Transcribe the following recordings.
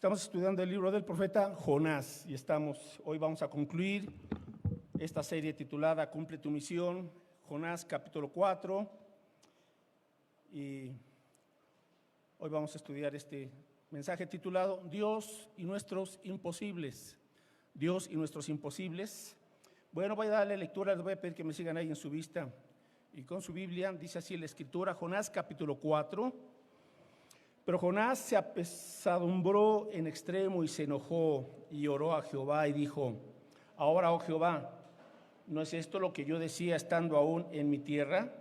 Estamos estudiando el libro del profeta Jonás y hoy vamos a concluir esta serie titulada Cumple tu misión, Jonás capítulo 4, y hoy vamos a estudiar este mensaje titulado Dios y nuestros imposibles. Dios y nuestros imposibles. Bueno, voy a darle lectura, les voy a pedir que me sigan ahí en su vista y con su Biblia. Dice así la escritura, Jonás capítulo 4. Pero Jonás se apesadumbró en extremo y se enojó y oró a Jehová y dijo: ahora, oh Jehová, ¿no es esto lo que yo decía estando aún en mi tierra?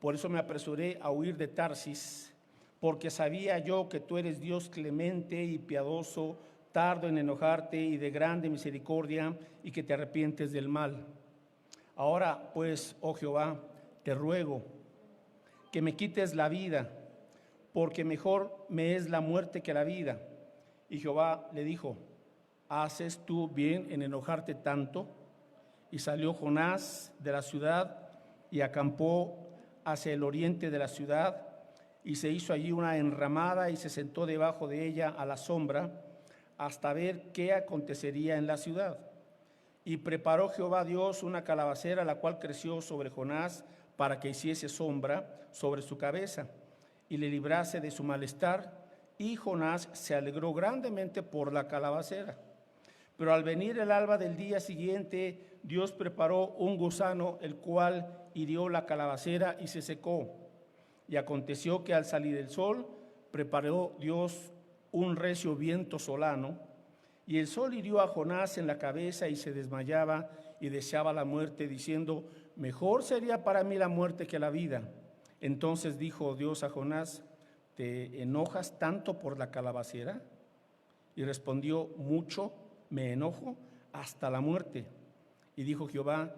Por eso me apresuré a huir de Tarsis, porque sabía yo que tú eres Dios clemente y piadoso, tardo en enojarte y de grande misericordia, y que te arrepientes del mal. Ahora pues, oh Jehová, te ruego que me quites la vida, porque mejor me es la muerte que la vida. Y Jehová le dijo: ¿haces tú bien en enojarte tanto? Y salió Jonás de la ciudad y acampó hacia el oriente de la ciudad, y se hizo allí una enramada y se sentó debajo de ella a la sombra, hasta ver qué acontecería en la ciudad. Y preparó Jehová Dios una calabacera, la cual creció sobre Jonás, para que hiciese sombra sobre su cabeza y le librase de su malestar, y Jonás se alegró grandemente por la calabacera. Pero al venir el alba del día siguiente, Dios preparó un gusano, el cual hirió la calabacera y se secó. Y aconteció que al salir el sol, preparó Dios un recio viento solano, y el sol hirió a Jonás en la cabeza y se desmayaba y deseaba la muerte, diciendo: mejor sería para mí la muerte que la vida. Entonces dijo Dios a Jonás: ¿te enojas tanto por la calabacera? Y respondió: mucho me enojo, hasta la muerte. Y dijo Jehová: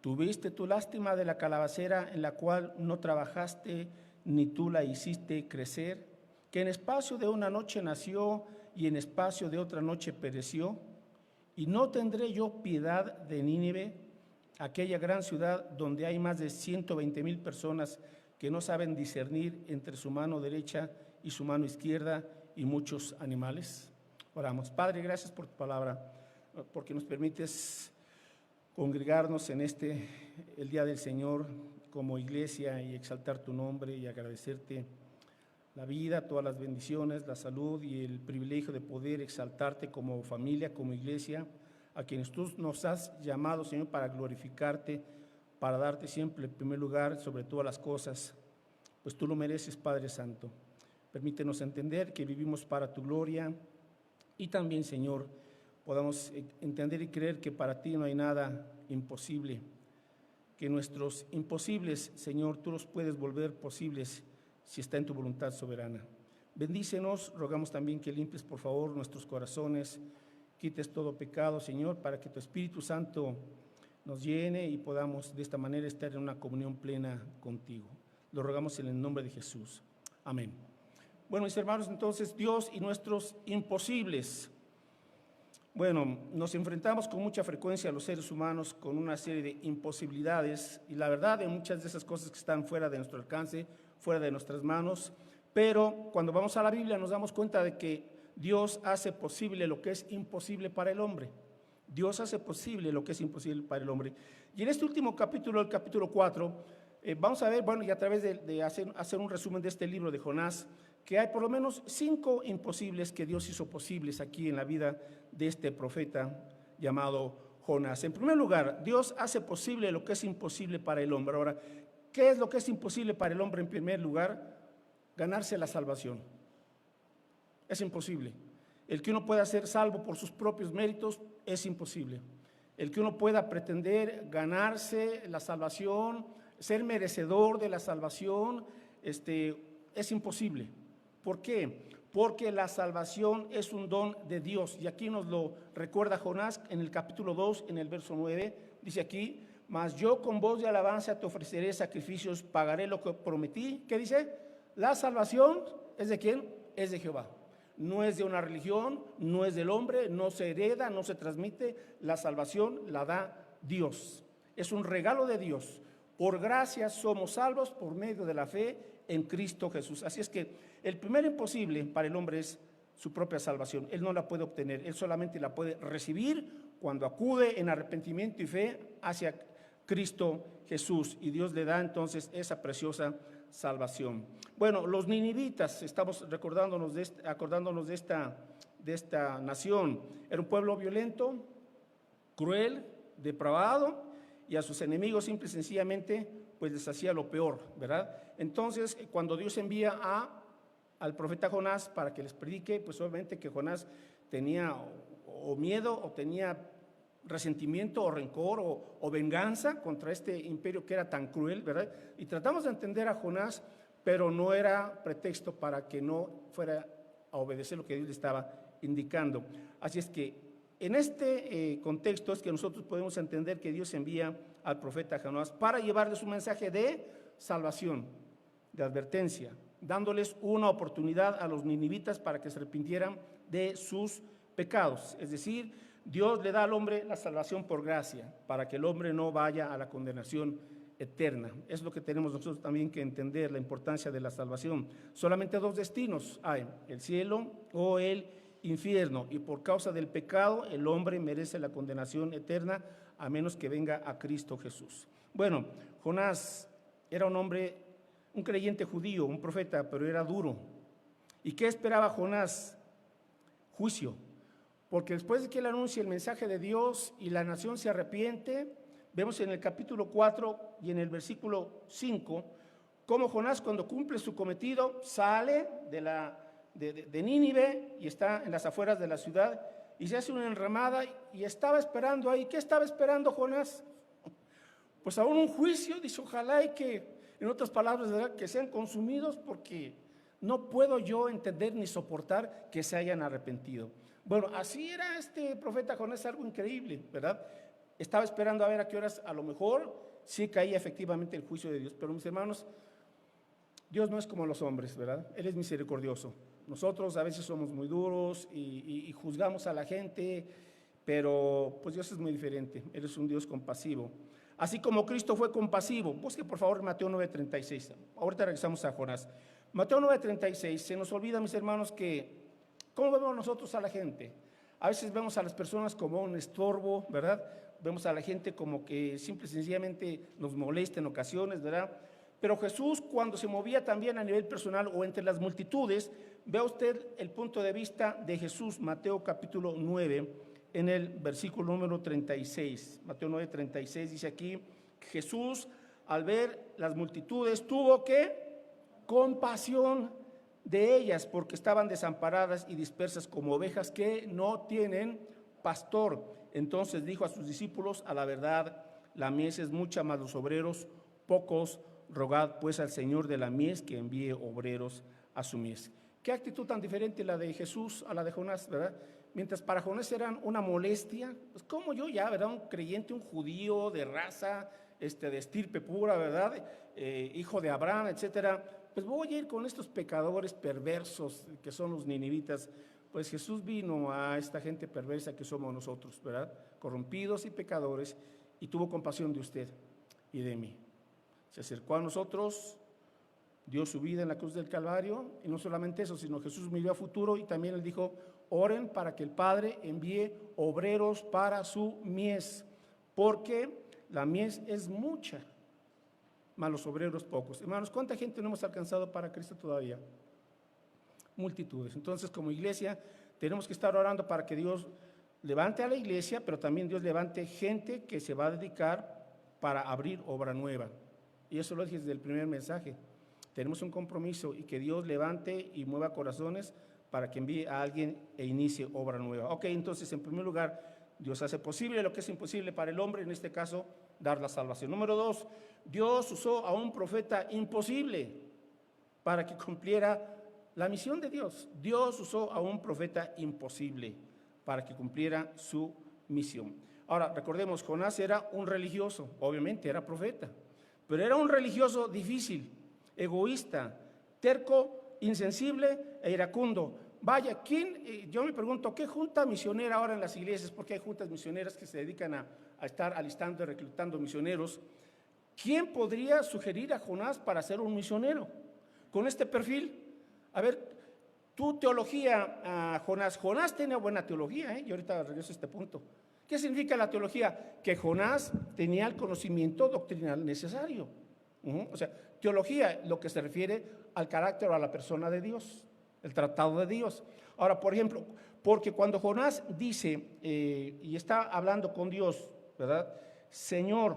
¿tuviste tu lástima de la calabacera, en la cual no trabajaste ni tú la hiciste crecer, que en espacio de una noche nació y en espacio de otra noche pereció? ¿Y no tendré yo piedad de Nínive, aquella gran ciudad donde hay más de 120,000 personas que no saben discernir entre su mano derecha y su mano izquierda, y muchos animales? Oramos. Padre, gracias por tu palabra, porque nos permites congregarnos en el día del Señor como iglesia y exaltar tu nombre y agradecerte la vida, todas las bendiciones, la salud y el privilegio de poder exaltarte como familia, como iglesia, a quienes tú nos has llamado, Señor, para glorificarte, para darte siempre el primer lugar sobre todas las cosas, pues tú lo mereces, Padre Santo. Permítenos entender que vivimos para tu gloria, y también, Señor, podamos entender y creer que para ti no hay nada imposible, que nuestros imposibles, Señor, tú los puedes volver posibles si está en tu voluntad soberana. Bendícenos, rogamos también que limpies, por favor, nuestros corazones, quites todo pecado, Señor, para que tu Espíritu Santo nos llene y podamos de esta manera estar en una comunión plena contigo. Lo rogamos en el nombre de Jesús. Amén. Bueno, mis hermanos, entonces, Dios y nuestros imposibles. Bueno, nos enfrentamos con mucha frecuencia a los seres humanos con una serie de imposibilidades, y la verdad de muchas de esas cosas que están fuera de nuestro alcance, fuera de nuestras manos, pero cuando vamos a la Biblia nos damos cuenta de que Dios hace posible lo que es imposible para el hombre. Dios hace posible lo que es imposible para el hombre. Y en este último capítulo, el capítulo 4, vamos a ver, bueno, y a través de hacer un resumen de este libro de Jonás, que hay por lo menos 5 imposibles que Dios hizo posibles aquí en la vida de este profeta llamado Jonás. En primer lugar, Dios hace posible lo que es imposible para el hombre. Ahora, ¿qué es lo que es imposible para el hombre? En primer lugar, ganarse la salvación. Es imposible. El que uno pueda ser salvo por sus propios méritos es imposible. El que uno pueda pretender ganarse la salvación, ser merecedor de la salvación, es imposible. ¿Por qué? Porque la salvación es un don de Dios, y aquí nos lo recuerda Jonás en el capítulo 2, en el verso 9, dice aquí: mas yo con voz de alabanza te ofreceré sacrificios, pagaré lo que prometí. ¿Qué dice? La salvación es ¿de quién? Es de Jehová. No es de una religión, no es del hombre, no se hereda, no se transmite. La salvación la da Dios. Es un regalo de Dios. Por gracia somos salvos por medio de la fe en Cristo Jesús. Así es que el primer imposible para el hombre es su propia salvación. Él no la puede obtener, él solamente la puede recibir cuando acude en arrepentimiento y fe hacia Cristo Jesús, y Dios le da entonces esa preciosa salvación. Bueno, los ninivitas, estamos acordándonos de esta nación. Era un pueblo violento, cruel, depravado, y a sus enemigos simple y sencillamente pues les hacía lo peor, ¿verdad? Entonces, cuando Dios envía al profeta Jonás para que les predique, pues obviamente que Jonás tenía o miedo o tenía resentimiento o rencor o venganza contra este imperio que era tan cruel, ¿verdad? Y tratamos de entender a Jonás, pero no era pretexto para que no fuera a obedecer lo que Dios le estaba indicando. Así es que en este contexto es que nosotros podemos entender que Dios envía al profeta Jonás para llevarles un mensaje de salvación, de advertencia, dándoles una oportunidad a los ninivitas para que se arrepintieran de sus pecados. Es decir, Dios le da al hombre la salvación por gracia, para que el hombre no vaya a la condenación eterna. Es lo que tenemos nosotros también que entender, la importancia de la salvación. Solamente dos destinos hay, el cielo o el infierno, y por causa del pecado el hombre merece la condenación eterna a menos que venga a Cristo Jesús. Bueno, Jonás era un hombre, un creyente judío, un profeta, pero era duro. ¿Y qué esperaba Jonás? Juicio. Porque después de que él anuncia el mensaje de Dios y la nación se arrepiente, vemos en el capítulo 4 y en el versículo 5, cómo Jonás, cuando cumple su cometido, sale de Nínive y está en las afueras de la ciudad y se hace una enramada y estaba esperando ahí. ¿Qué estaba esperando Jonás? Pues aún un juicio, dice, ojalá y que, en otras palabras, ¿verdad?, que sean consumidos, porque no puedo yo entender ni soportar que se hayan arrepentido. Bueno, así era este profeta Jonás, algo increíble, ¿verdad? Estaba esperando a ver a qué horas, a lo mejor sí caía efectivamente el juicio de Dios, pero mis hermanos, Dios no es como los hombres, ¿verdad? Él es misericordioso. Nosotros a veces somos muy duros y juzgamos a la gente, pero pues Dios es muy diferente. Él es un Dios compasivo. Así como Cristo fue compasivo. Busque por favor Mateo 9:36. Ahorita regresamos a Jonás. Mateo 9:36. Se nos olvida, mis hermanos, que ¿cómo vemos nosotros a la gente? A veces vemos a las personas como un estorbo, ¿verdad? Vemos a la gente como que simple y sencillamente nos molesta en ocasiones, ¿verdad? Pero Jesús, cuando se movía también a nivel personal o entre las multitudes, vea usted el punto de vista de Jesús, Mateo capítulo 9, en el versículo número 36. Mateo 9:36 dice aquí, Jesús, al ver las multitudes, tuvo que compasión de ellas, porque estaban desamparadas y dispersas como ovejas que no tienen pastor. Entonces dijo a sus discípulos, a la verdad, la mies es mucha, mas los obreros pocos. Rogad pues al Señor de la mies que envíe obreros a su mies. Qué actitud tan diferente la de Jesús a la de Jonás, ¿verdad? Mientras para Jonás eran una molestia, pues como yo ya, ¿verdad? Un creyente, un judío de raza, de estirpe pura, ¿verdad? Hijo de Abraham, etcétera. Pues voy a ir con estos pecadores perversos que son los ninivitas. Pues Jesús vino a esta gente perversa que somos nosotros, ¿verdad? Corrompidos y pecadores, y tuvo compasión de usted y de mí. Se acercó a nosotros, dio su vida en la cruz del Calvario, y no solamente eso, sino Jesús miró a futuro y también él dijo, oren para que el Padre envíe obreros para su mies, porque la mies es mucha, mas los obreros pocos. Hermanos, ¿cuánta gente no hemos alcanzado para Cristo todavía? Multitudes. Entonces, como iglesia, tenemos que estar orando para que Dios levante a la iglesia, pero también Dios levante gente que se va a dedicar para abrir obra nueva. Y eso lo dije desde el primer mensaje. Tenemos un compromiso y que Dios levante y mueva corazones para que envíe a alguien e inicie obra nueva. Ok, entonces, en primer lugar, Dios hace posible lo que es imposible para el hombre, en este caso, dar la salvación. Número 2, Dios usó a un profeta imposible para que cumpliera la misión de Dios. Dios usó a un profeta imposible para que cumpliera su misión. Ahora, recordemos, Jonás era un religioso, obviamente era profeta, pero era un religioso difícil, egoísta, terco, insensible e iracundo. Vaya, yo me pregunto, ¿qué junta misionera ahora en las iglesias? Porque hay juntas misioneras que se dedican a estar alistando y reclutando misioneros. ¿Quién podría sugerir a Jonás para ser un misionero con este perfil? A ver, Tu teología, Jonás. Jonás tenía buena teología, y ahorita regreso a este punto. ¿Qué significa la teología? Que Jonás tenía el conocimiento doctrinal necesario. O sea, teología, lo que se refiere al carácter o a la persona de Dios, el tratado de Dios. Ahora, por ejemplo, porque cuando Jonás dice, y está hablando con Dios, ¿verdad? Señor,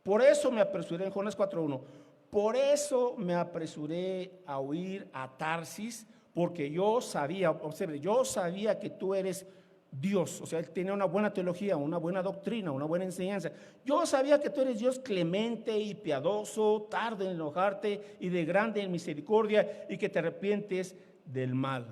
por eso me apresuré, en Jonás 4:1, por eso me apresuré a huir a Tarsis, porque yo sabía, observe, yo sabía que tú eres Dios. O sea, él tenía una buena teología, una buena doctrina, una buena enseñanza. Yo sabía que tú eres Dios clemente y piadoso, tardo en enojarte y de grande en misericordia, y que te arrepientes del mal.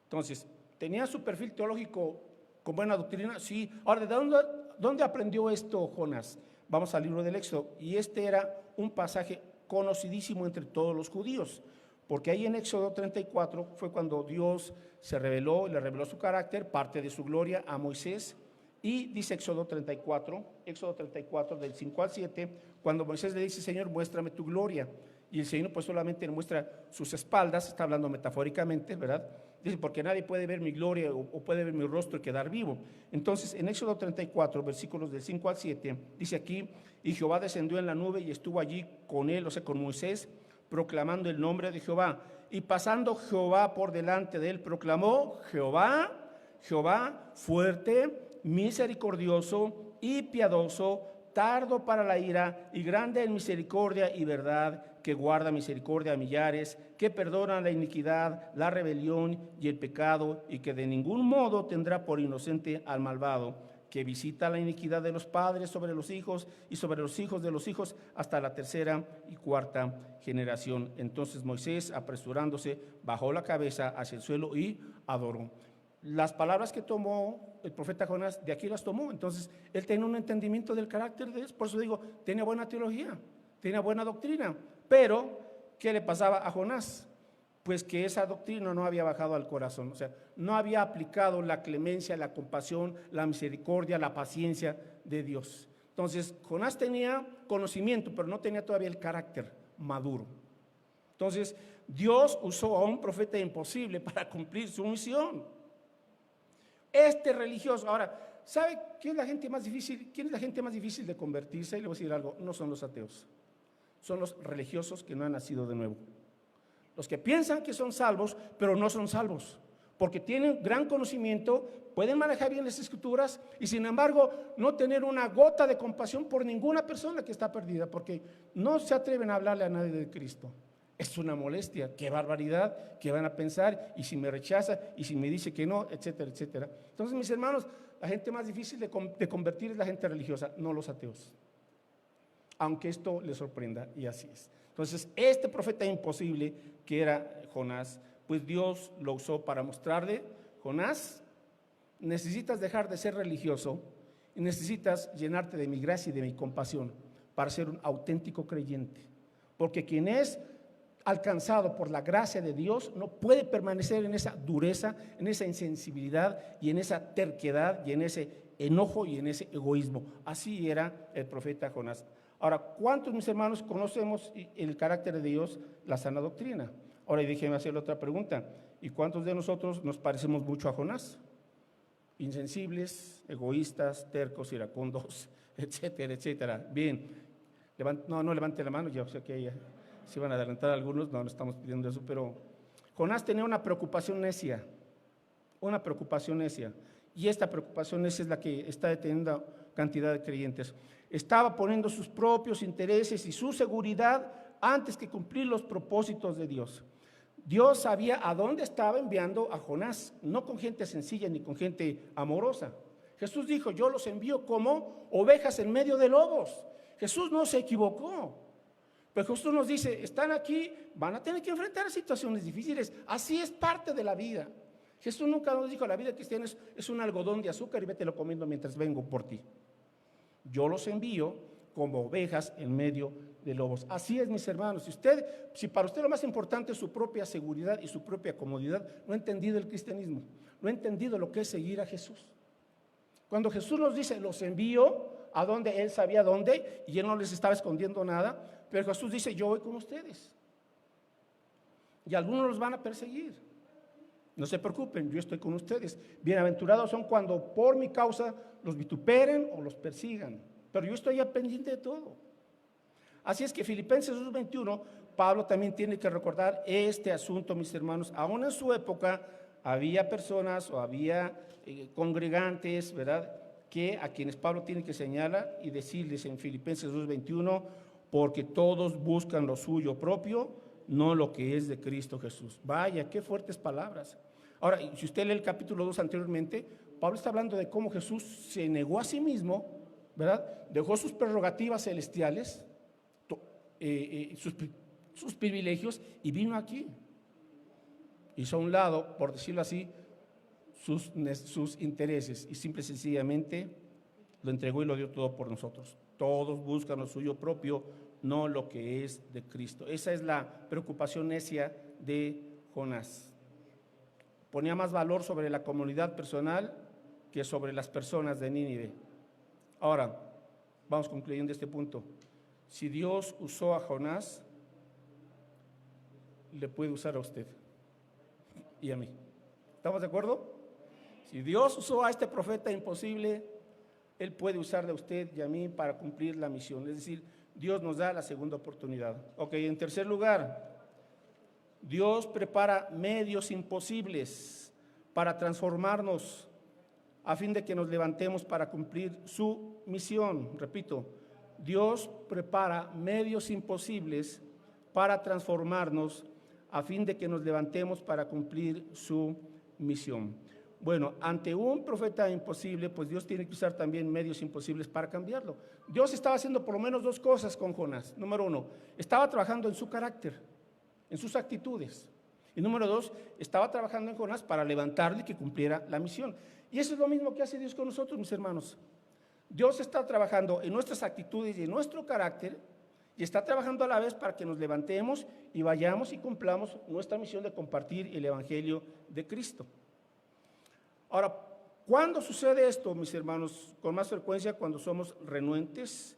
Entonces, ¿tenía su perfil teológico con buena doctrina? Sí. Ahora, ¿de dónde aprendió esto Jonás? Vamos al libro del Éxodo, y este era un pasaje conocidísimo entre todos los judíos, porque ahí en Éxodo 34 fue cuando Dios se reveló, le reveló su carácter, parte de su gloria a Moisés. Y dice Éxodo 34 del 5 al 7, cuando Moisés le dice, Señor, muéstrame tu gloria, y el Señor pues solamente le muestra sus espaldas, está hablando metafóricamente, ¿verdad? Dice, porque nadie puede ver mi gloria o puede ver mi rostro y quedar vivo. Entonces, en Éxodo 34, versículos del 5 al 7, dice aquí, y Jehová descendió en la nube y estuvo allí con él, o sea, con Moisés, proclamando el nombre de Jehová. Y pasando Jehová por delante de él, proclamó, Jehová, Jehová, fuerte, misericordioso y piadoso, tardo para la ira y grande en misericordia y verdad, que guarda misericordia a millares, que perdona la iniquidad, la rebelión y el pecado, y que de ningún modo tendrá por inocente al malvado, que visita la iniquidad de los padres sobre los hijos y sobre los hijos de los hijos hasta la tercera y cuarta generación. Entonces Moisés, apresurándose, bajó la cabeza hacia el suelo y adoró. Las palabras que tomó el profeta Jonás, de aquí las tomó. Entonces él tenía un entendimiento del carácter de Dios. Por eso digo, tenía buena teología, tenía buena doctrina. Pero, ¿qué le pasaba a Jonás? Pues que esa doctrina no había bajado al corazón. O sea, no había aplicado la clemencia, la compasión, la misericordia, la paciencia de Dios. Entonces Jonás tenía conocimiento, pero no tenía todavía el carácter maduro. Entonces Dios usó a un profeta imposible para cumplir su misión. Este religioso, ahora, ¿sabe quién es la gente más difícil? ¿Quién es la gente más difícil de convertirse? Y le voy a decir algo, no son los ateos, son los religiosos que no han nacido de nuevo. Los que piensan que son salvos, pero no son salvos, porque tienen gran conocimiento, pueden manejar bien las escrituras y sin embargo no tener una gota de compasión por ninguna persona que está perdida, porque no se atreven a hablarle a nadie de Cristo. Es una molestia, qué barbaridad, qué van a pensar, y si me rechaza, y si me dice que no, etcétera, etcétera. Entonces, mis hermanos, la gente más difícil de convertir es la gente religiosa, no los ateos, aunque esto les sorprenda, y así es. Entonces, este profeta imposible que era Jonás, pues Dios lo usó para mostrarle, Jonás, necesitas dejar de ser religioso y necesitas llenarte de mi gracia y de mi compasión para ser un auténtico creyente, porque quien es alcanzado por la gracia de Dios no puede permanecer en esa dureza, en esa insensibilidad y en esa terquedad y en ese enojo y en ese egoísmo. Así era el profeta Jonás. Ahora, ¿cuántos, mis hermanos, conocemos el carácter de Dios, la sana doctrina? Ahora, déjenme hacerle otra pregunta. ¿Y cuántos de nosotros nos parecemos mucho a Jonás? Insensibles, egoístas, tercos, iracundos, etcétera, etcétera. Bien, no levante la mano, ya sé que ya se van a adelantar algunos, no estamos pidiendo eso, pero Jonás tenía una preocupación necia, y esta preocupación necia es la que está deteniendo cantidad de creyentes. Estaba poniendo sus propios intereses y su seguridad antes que cumplir los propósitos de Dios. Dios sabía a dónde estaba enviando a Jonás, no con gente sencilla ni con gente amorosa. Jesús dijo, yo los envío como ovejas en medio de lobos. Jesús no se equivocó. Pero Jesús nos dice, están aquí, van a tener que enfrentar situaciones difíciles. Así es parte de la vida. Jesús nunca nos dijo, la vida cristiana es un algodón de azúcar y vete lo comiendo mientras vengo por ti. Yo los envío como ovejas en medio de lobos. Así es, mis hermanos. Si para usted lo más importante es su propia seguridad y su propia comodidad, no ha entendido el cristianismo, no ha entendido lo que es seguir a Jesús. Cuando Jesús nos dice, los envío a donde Él sabía dónde, y Él no les estaba escondiendo nada, pero Jesús dice, yo voy con ustedes. y algunos los van a perseguir. No se preocupen, yo estoy con ustedes. Bienaventurados son cuando por mi causa los vituperen o los persigan, pero yo estoy ya pendiente de todo. Así es que Filipenses 2:21, Pablo también tiene que recordar este asunto, mis hermanos. Aún en su época había personas o había congregantes, ¿verdad?, que a quienes Pablo tiene que señalar y decirles en Filipenses 2:21, porque todos buscan lo suyo propio, no lo que es de Cristo Jesús. Vaya, qué fuertes palabras. Ahora, si usted lee el capítulo 2 anteriormente, Pablo está hablando de cómo Jesús se negó a sí mismo, ¿verdad? Dejó sus prerrogativas celestiales, sus privilegios, y vino aquí. Hizo a un lado, por decirlo así, sus intereses, y simple y sencillamente lo entregó y lo dio todo por nosotros. Todos buscan lo suyo propio, no lo que es de Cristo. Esa es la preocupación necia de Jonás. Ponía más valor sobre la comunidad personal que sobre las personas de Nínive. Ahora, vamos concluyendo este punto. Si Dios usó a Jonás, le puede usar a usted y a mí. ¿Estamos de acuerdo? Si Dios usó a este profeta imposible, Él puede usar de usted y a mí para cumplir la misión. Es decir, Dios nos da la segunda oportunidad. Ok, en tercer lugar, Dios prepara medios imposibles para transformarnos a fin de que nos levantemos para cumplir su misión. Repito, Dios prepara medios imposibles para transformarnos a fin de que nos levantemos para cumplir su misión. Bueno, ante un profeta imposible, pues Dios tiene que usar también medios imposibles para cambiarlo. Dios estaba haciendo por lo menos dos cosas con Jonás. Número uno, estaba trabajando en su carácter, en sus actitudes. Y número dos, estaba trabajando en Jonás para levantarle y que cumpliera la misión. Y eso es lo mismo que hace Dios con nosotros, mis hermanos. Dios está trabajando en nuestras actitudes y en nuestro carácter, y está trabajando a la vez para que nos levantemos y vayamos y cumplamos nuestra misión de compartir el Evangelio de Cristo. Ahora, ¿cuándo sucede esto, mis hermanos? Con más frecuencia cuando somos renuentes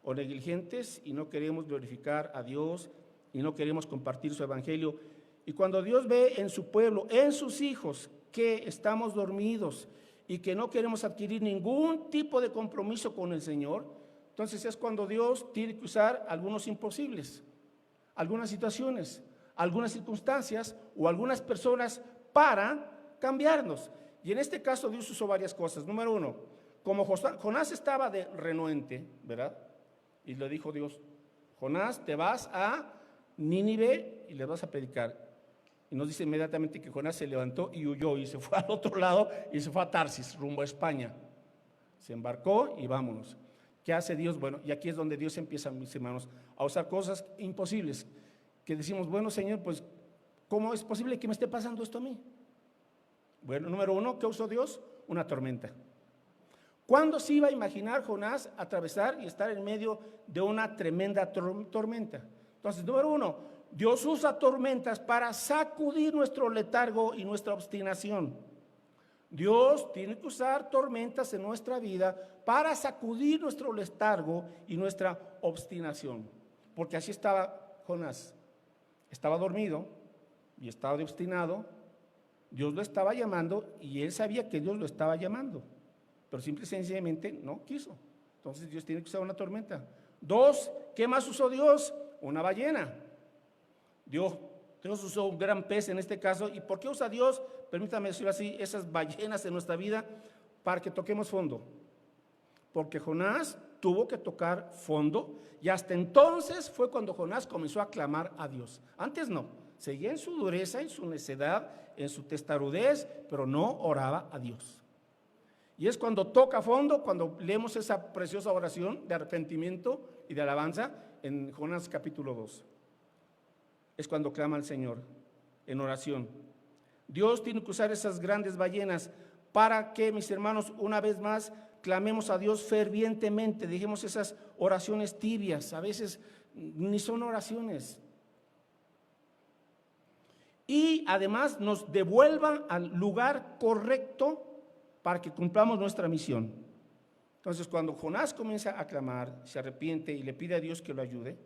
o negligentes y no queremos glorificar a Dios y no queremos compartir su Evangelio. Y cuando Dios ve en su pueblo, en sus hijos, que estamos dormidos y que no queremos adquirir ningún tipo de compromiso con el Señor, entonces es cuando Dios tiene que usar algunos imposibles, algunas situaciones, algunas circunstancias o algunas personas para cambiarnos. Y en este caso Dios usó varias cosas. Número uno, como Jonás estaba de renuente, ¿verdad? Y le dijo Dios, Jonás, te vas a Nínive y le vas a predicar. Y nos dice inmediatamente que Jonás se levantó y huyó y se fue al otro lado y se fue a Tarsis, rumbo a España. Se embarcó y vámonos. ¿Qué hace Dios? Bueno, y aquí es donde Dios empieza, mis hermanos, a usar cosas imposibles. Que decimos, bueno, Señor, pues, ¿cómo es posible que me esté pasando esto a mí? Bueno, número uno, ¿qué usó Dios? Una tormenta. ¿Cuándo se iba a imaginar Jonás atravesar y estar en medio de una tremenda tormenta? Entonces, número uno, Dios usa tormentas para sacudir nuestro letargo y nuestra obstinación. Dios tiene que usar tormentas en nuestra vida para sacudir nuestro letargo y nuestra obstinación. Porque así estaba Jonás. Estaba dormido y estaba obstinado. Dios lo estaba llamando y él sabía que Dios lo estaba llamando, pero simple y sencillamente no quiso. Entonces Dios tiene que usar una tormenta. Dos, ¿qué más usó Dios? Una ballena. Dios usó un gran pez en este caso. ¿Y por qué usa Dios? Permítame decirlo así, esas ballenas en nuestra vida para que toquemos fondo. Porque Jonás tuvo que tocar fondo y hasta entonces fue cuando Jonás comenzó a clamar a Dios. Antes no, seguía en su dureza, en su necedad, en su testarudez, pero no oraba a Dios. Y es cuando toca fondo, cuando leemos esa preciosa oración de arrepentimiento y de alabanza en Jonás capítulo 2. Es cuando clama al Señor en oración. Dios tiene que usar esas grandes ballenas para que, mis hermanos, una vez más, clamemos a Dios fervientemente. Dejemos esas oraciones tibias, a veces ni son oraciones. Y además nos devuelvan al lugar correcto para que cumplamos nuestra misión. Entonces, cuando Jonás comienza a clamar, se arrepiente y le pide a Dios que lo ayude,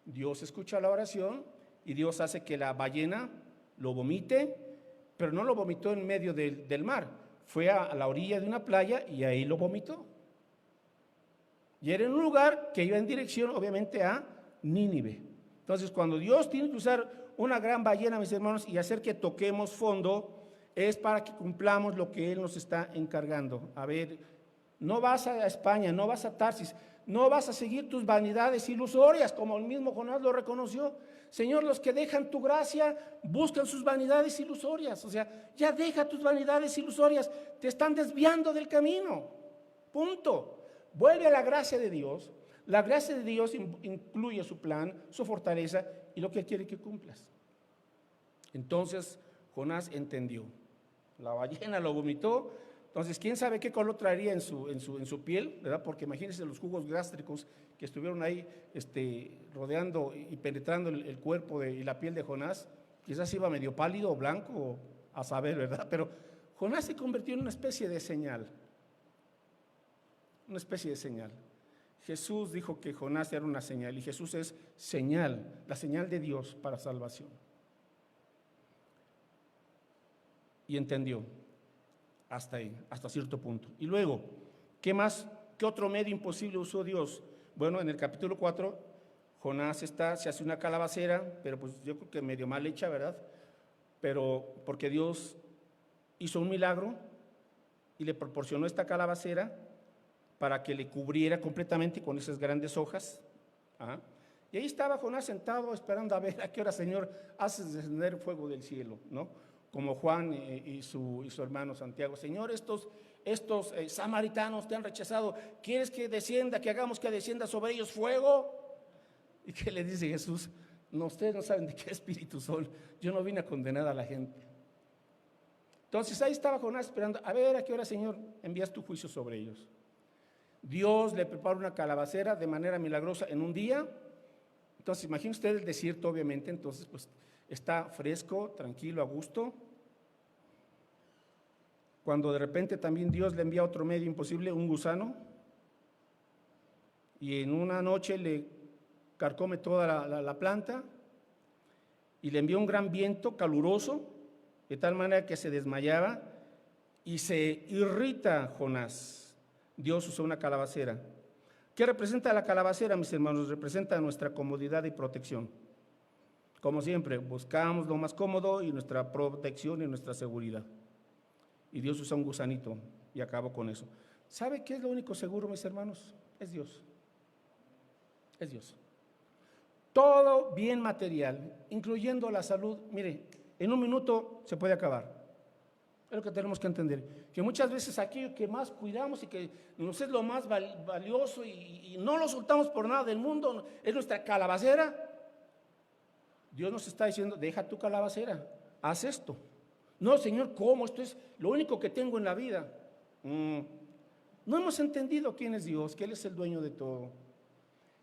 Dios escucha la oración y Dios hace que la ballena lo vomite, pero no lo vomitó en medio del mar, fue a la orilla de una playa y ahí lo vomitó. Y era en un lugar que iba en dirección, obviamente, a Nínive. Entonces, cuando Dios tiene que usar una gran ballena, mis hermanos, y hacer que toquemos fondo, es para que cumplamos lo que Él nos está encargando. A ver, no vas a España, no vas a Tarsis, no vas a seguir tus vanidades ilusorias, como el mismo Jonás lo reconoció. Señor, los que dejan tu gracia buscan sus vanidades ilusorias. O sea, ya deja tus vanidades ilusorias, te están desviando del camino. Punto. Vuelve a la gracia de Dios. La gracia de Dios incluye su plan, su fortaleza y lo que Él quiere que cumplas. Entonces Jonás entendió. La ballena lo vomitó. Entonces, ¿quién sabe qué color traería en su piel? ¿Verdad? Porque imagínense los jugos gástricos que estuvieron ahí rodeando y penetrando el cuerpo y la piel de Jonás. Quizás iba medio pálido o blanco, a saber, ¿verdad? Pero Jonás se convirtió en una especie de señal. Una especie de señal. Jesús dijo que Jonás era una señal y Jesús es señal, la señal de Dios para salvación. Y entendió. Hasta ahí, hasta cierto punto. Y luego, ¿qué más? ¿Qué otro medio imposible usó Dios? Bueno, en el capítulo 4, Jonás se hace una calabacera, pero pues yo creo que medio mal hecha, ¿verdad? Pero porque Dios hizo un milagro y le proporcionó esta calabacera para que le cubriera completamente con esas grandes hojas. ¿Ah? Y ahí estaba Jonás sentado esperando a ver a qué hora, Señor, haces descender fuego del cielo, ¿no? Como Juan y su hermano Santiago. Señor, estos samaritanos te han rechazado, ¿quieres que descienda, que hagamos que descienda sobre ellos fuego? ¿Y qué le dice Jesús? No, ustedes no saben de qué espíritu son, yo no vine a condenar a la gente. Entonces ahí estaba Jonás esperando, a ver a qué hora, Señor, envías tu juicio sobre ellos. Dios le prepara una calabacera de manera milagrosa en un día. Entonces imaginen ustedes el desierto, obviamente, entonces pues está fresco, tranquilo, a gusto. Cuando de repente también Dios le envía otro medio imposible, un gusano, y en una noche le carcome toda la planta, y le envía un gran viento caluroso, de tal manera que se desmayaba, y se irrita Jonás. Dios usó una calabacera. ¿Qué representa la calabacera, mis hermanos? Representa nuestra comodidad y protección. Como siempre, buscamos lo más cómodo y nuestra protección y nuestra seguridad. Y Dios usa un gusanito y acabó con eso. ¿Sabe qué es lo único seguro, mis hermanos? Es Dios. Es Dios. Todo bien material, incluyendo la salud, mire, en un minuto se puede acabar. Es lo que tenemos que entender, que muchas veces aquello que más cuidamos y que nos es lo más valioso y no lo soltamos por nada del mundo, es nuestra calabacera. Dios nos está diciendo, deja tu calabacera, haz esto. No, Señor, ¿cómo? Esto es lo único que tengo en la vida. No hemos entendido quién es Dios, que Él es el dueño de todo.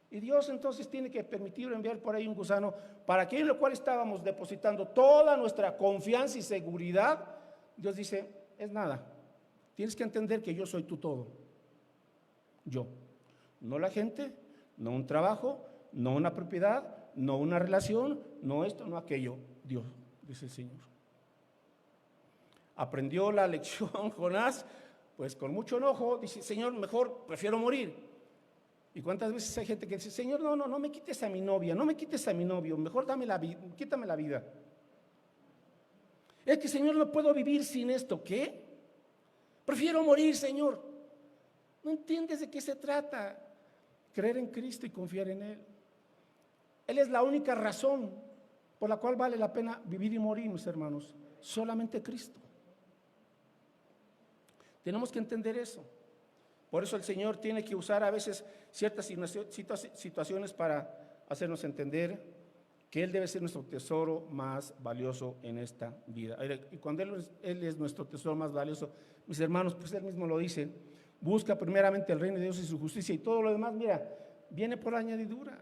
Y Dios entonces tiene que permitir enviar por ahí un gusano para que en lo cual estábamos depositando toda nuestra confianza y seguridad. Dios dice, es nada, tienes que entender que yo soy tu todo. Yo, no la gente, no un trabajo, no una propiedad, no una relación, no esto, no aquello. Dios, dice el Señor. Aprendió la lección Jonás, pues con mucho enojo, dice, Señor, mejor prefiero morir. ¿Y cuántas veces hay gente que dice, Señor, no me quites a mi novia, no me quites a mi novio, mejor quítame la vida? Es que, Señor, no puedo vivir sin esto. ¿Qué? Prefiero morir, Señor. ¿No entiendes de qué se trata? Creer en Cristo y confiar en Él. Él es la única razón por la cual vale la pena vivir y morir, mis hermanos. Solamente Cristo. Tenemos que entender eso. Por eso el Señor tiene que usar a veces ciertas situaciones para hacernos entender que Él debe ser nuestro tesoro más valioso en esta vida. Y cuando Él es nuestro tesoro más valioso, mis hermanos, pues Él mismo lo dice, busca primeramente el reino de Dios y su justicia y todo lo demás, mira, viene por añadidura.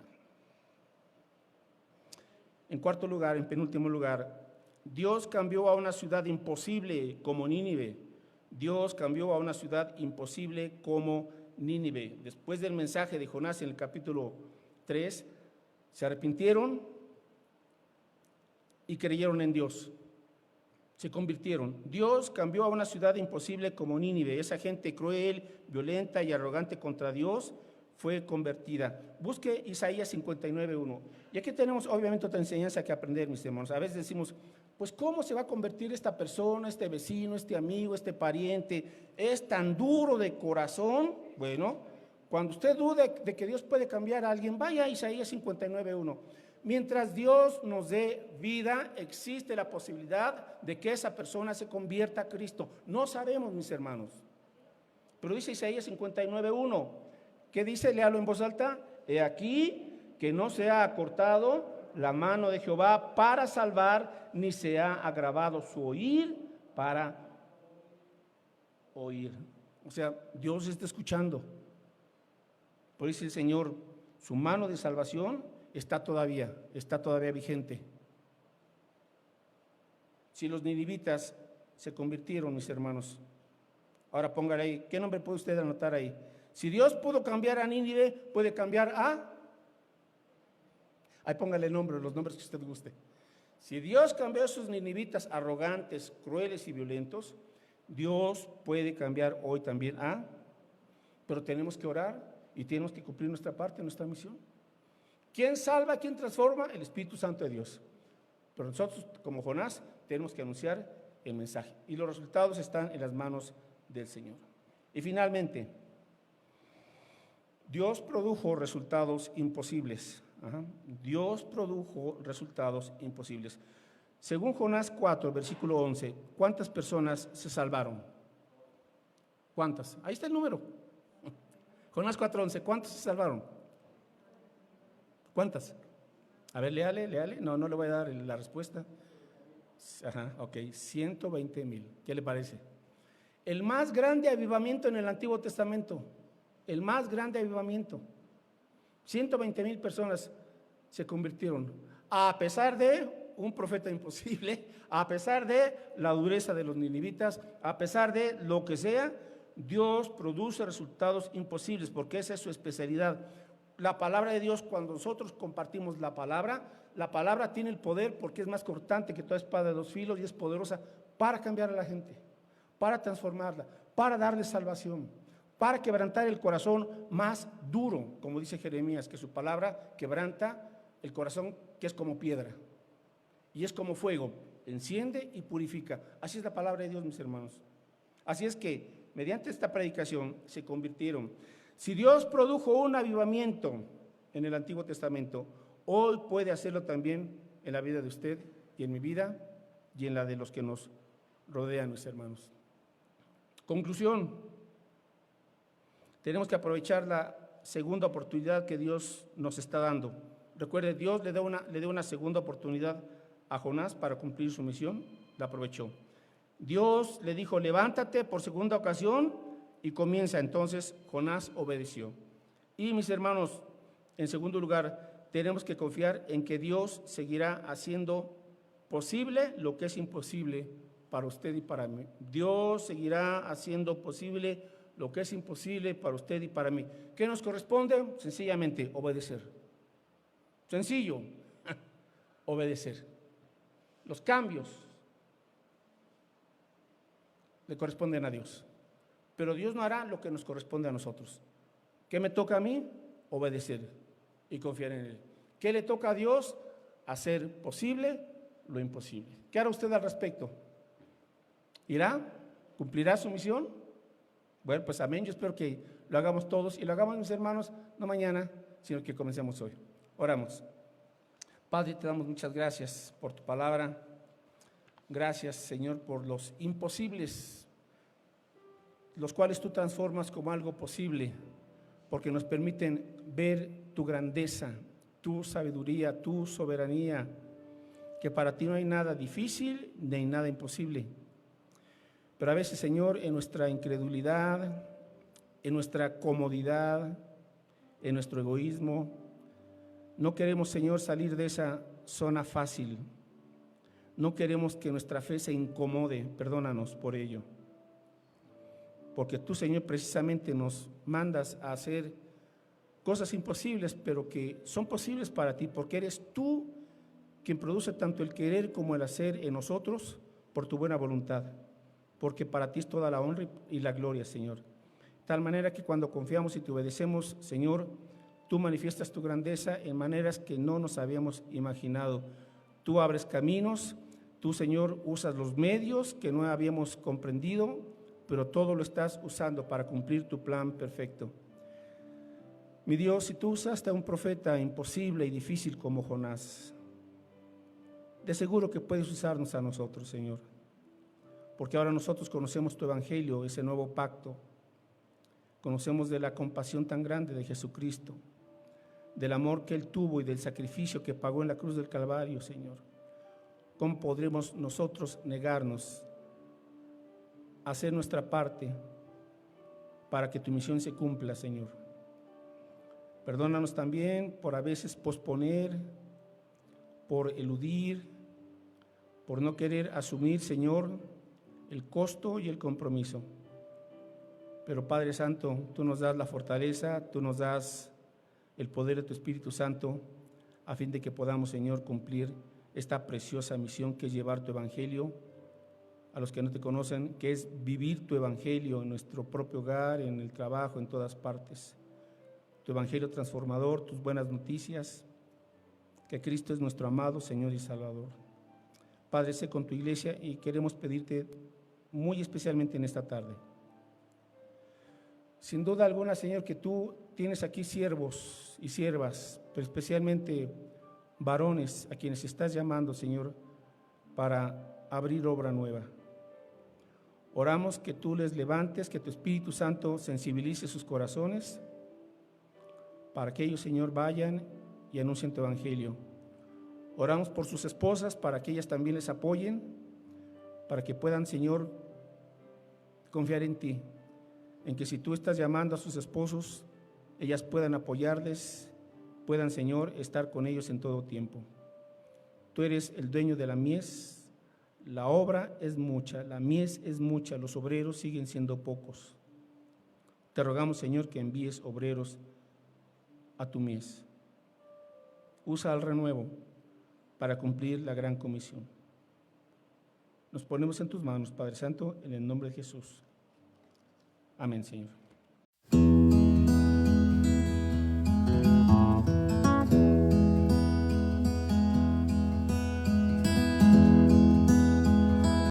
En cuarto lugar, en penúltimo lugar, Dios cambió a una ciudad imposible como Nínive. Dios cambió a una ciudad imposible como Nínive. Después del mensaje de Jonás en el capítulo 3, se arrepintieron, y creyeron en Dios. Se convirtieron. Dios cambió a una ciudad imposible como Nínive. Esa gente cruel, violenta y arrogante contra Dios fue convertida. Busque Isaías 59:1. Y aquí tenemos obviamente otra enseñanza que aprender, mis hermanos. A veces decimos, pues ¿cómo se va a convertir esta persona, este vecino, este amigo, este pariente? ¿Es tan duro de corazón? Bueno, cuando usted dude de que Dios puede cambiar a alguien, vaya a Isaías 59:1. Mientras Dios nos dé vida, existe la posibilidad de que esa persona se convierta a Cristo. No sabemos, mis hermanos. Pero dice Isaías 59:1. ¿Qué dice? Léalo en voz alta. He aquí que no se ha acortado la mano de Jehová para salvar, ni se ha agravado su oír para oír. O sea, Dios está escuchando. Por eso el Señor, su mano de salvación está todavía vigente. Si los ninivitas se convirtieron, mis hermanos, ahora póngale ahí, ¿qué nombre puede usted anotar ahí? Si Dios pudo cambiar a Nínive, puede cambiar a... Ahí póngale el nombre, los nombres que usted guste. Si Dios cambió a esos ninivitas arrogantes, crueles y violentos, Dios puede cambiar hoy también a... Pero tenemos que orar y tenemos que cumplir nuestra parte, nuestra misión. ¿Quién salva? ¿Quién transforma? El Espíritu Santo de Dios. Pero nosotros, como Jonás, tenemos que anunciar el mensaje. Y los resultados están en las manos del Señor. Y finalmente, Dios produjo resultados imposibles. Dios produjo resultados imposibles. Según Jonás 4, versículo 11, ¿cuántas personas se salvaron? ¿Cuántas? Ahí está el número. Jonás 4:11, ¿cuántos se salvaron? ¿Cuántas? A ver, léale. No le voy a dar la respuesta. Ok, 120,000. ¿Qué le parece? El más grande avivamiento en el Antiguo Testamento. El más grande avivamiento. 120,000 personas se convirtieron. A pesar de un profeta imposible, a pesar de la dureza de los ninivitas, a pesar de lo que sea, Dios produce resultados imposibles porque esa es su especialidad. La palabra de Dios, cuando nosotros compartimos la palabra tiene el poder porque es más cortante que toda espada de dos filos y es poderosa para cambiar a la gente, para transformarla, para darle salvación, para quebrantar el corazón más duro, como dice Jeremías, que su palabra quebranta el corazón que es como piedra y es como fuego, enciende y purifica. Así es la palabra de Dios, mis hermanos. Así es que mediante esta predicación se convirtieron. Si Dios produjo un avivamiento en el Antiguo Testamento, hoy puede hacerlo también en la vida de usted y en mi vida y en la de los que nos rodean, mis hermanos. Conclusión, tenemos que aprovechar la segunda oportunidad que Dios nos está dando. Recuerde, Dios le dio una segunda oportunidad a Jonás para cumplir su misión, la aprovechó. Dios le dijo, levántate por segunda ocasión y comienza. Entonces Jonás obedeció. Y mis hermanos, en segundo lugar, tenemos que confiar en que Dios seguirá haciendo posible lo que es imposible para usted y para mí. Dios seguirá haciendo posible lo que es imposible para usted y para mí. ¿Qué nos corresponde? Sencillamente obedecer. Sencillo, obedecer. Los cambios le corresponden a Dios, pero Dios no hará lo que nos corresponde a nosotros. ¿Qué me toca a mí? Obedecer y confiar en Él. ¿Qué le toca a Dios? Hacer posible lo imposible. ¿Qué hará usted al respecto? ¿Irá? ¿Cumplirá su misión? Bueno, pues amén. Yo espero que lo hagamos todos y lo hagamos, mis hermanos, no mañana, sino que comencemos hoy. Oramos. Padre, te damos muchas gracias por tu palabra. Gracias, Señor, por los imposibles, los cuales tú transformas como algo posible, porque nos permiten ver tu grandeza, tu sabiduría, tu soberanía, que para ti no hay nada difícil ni nada imposible. Pero a veces, Señor, en nuestra incredulidad, en nuestra comodidad, en nuestro egoísmo, no queremos, Señor, salir de esa zona fácil. No queremos que nuestra fe se incomode, perdónanos por ello. Porque tú, Señor, precisamente nos mandas a hacer cosas imposibles, pero que son posibles para ti, porque eres tú quien produce tanto el querer como el hacer en nosotros por tu buena voluntad, porque para ti es toda la honra y la gloria, Señor. De tal manera que cuando confiamos y te obedecemos, Señor, tú manifiestas tu grandeza en maneras que no nos habíamos imaginado. Tú abres caminos, tú, Señor, usas los medios que no habíamos comprendido, pero todo lo estás usando para cumplir tu plan perfecto. Mi Dios, si tú usaste a un profeta imposible y difícil como Jonás, de seguro que puedes usarnos a nosotros, Señor, porque ahora nosotros conocemos tu evangelio, ese nuevo pacto, conocemos de la compasión tan grande de Jesucristo, del amor que Él tuvo y del sacrificio que pagó en la cruz del Calvario, Señor. ¿Cómo podremos nosotros negarnos a hacer nuestra parte para que tu misión se cumpla, Señor? Perdónanos también por a veces posponer, por eludir, por no querer asumir, Señor, el costo y el compromiso. Pero Padre Santo, tú nos das la fortaleza, tú nos das el poder de tu Espíritu Santo, a fin de que podamos, Señor, cumplir esta preciosa misión que es llevar tu evangelio a los que no te conocen, que es vivir tu evangelio en nuestro propio hogar, en el trabajo, en todas partes. Tu evangelio transformador, tus buenas noticias, que Cristo es nuestro amado Señor y Salvador. Padre, sé con tu iglesia y queremos pedirte muy especialmente en esta tarde. Sin duda alguna, Señor, que tú tienes aquí siervos y siervas, pero especialmente varones a quienes estás llamando, Señor, para abrir obra nueva. Oramos que tú les levantes, que tu Espíritu Santo sensibilice sus corazones, para que ellos, Señor, vayan y anuncien tu evangelio. Oramos por sus esposas, para que ellas también les apoyen, para que puedan, Señor, confiar en ti, en que si tú estás llamando a sus esposos, ellas puedan apoyarles, puedan, Señor, estar con ellos en todo tiempo. Tú eres el dueño de la mies, la obra es mucha, la mies es mucha, los obreros siguen siendo pocos. Te rogamos, Señor, que envíes obreros a tu mies. Usa al renuevo para cumplir la gran comisión. Nos ponemos en tus manos, Padre Santo, en el nombre de Jesús. Amén, Señor.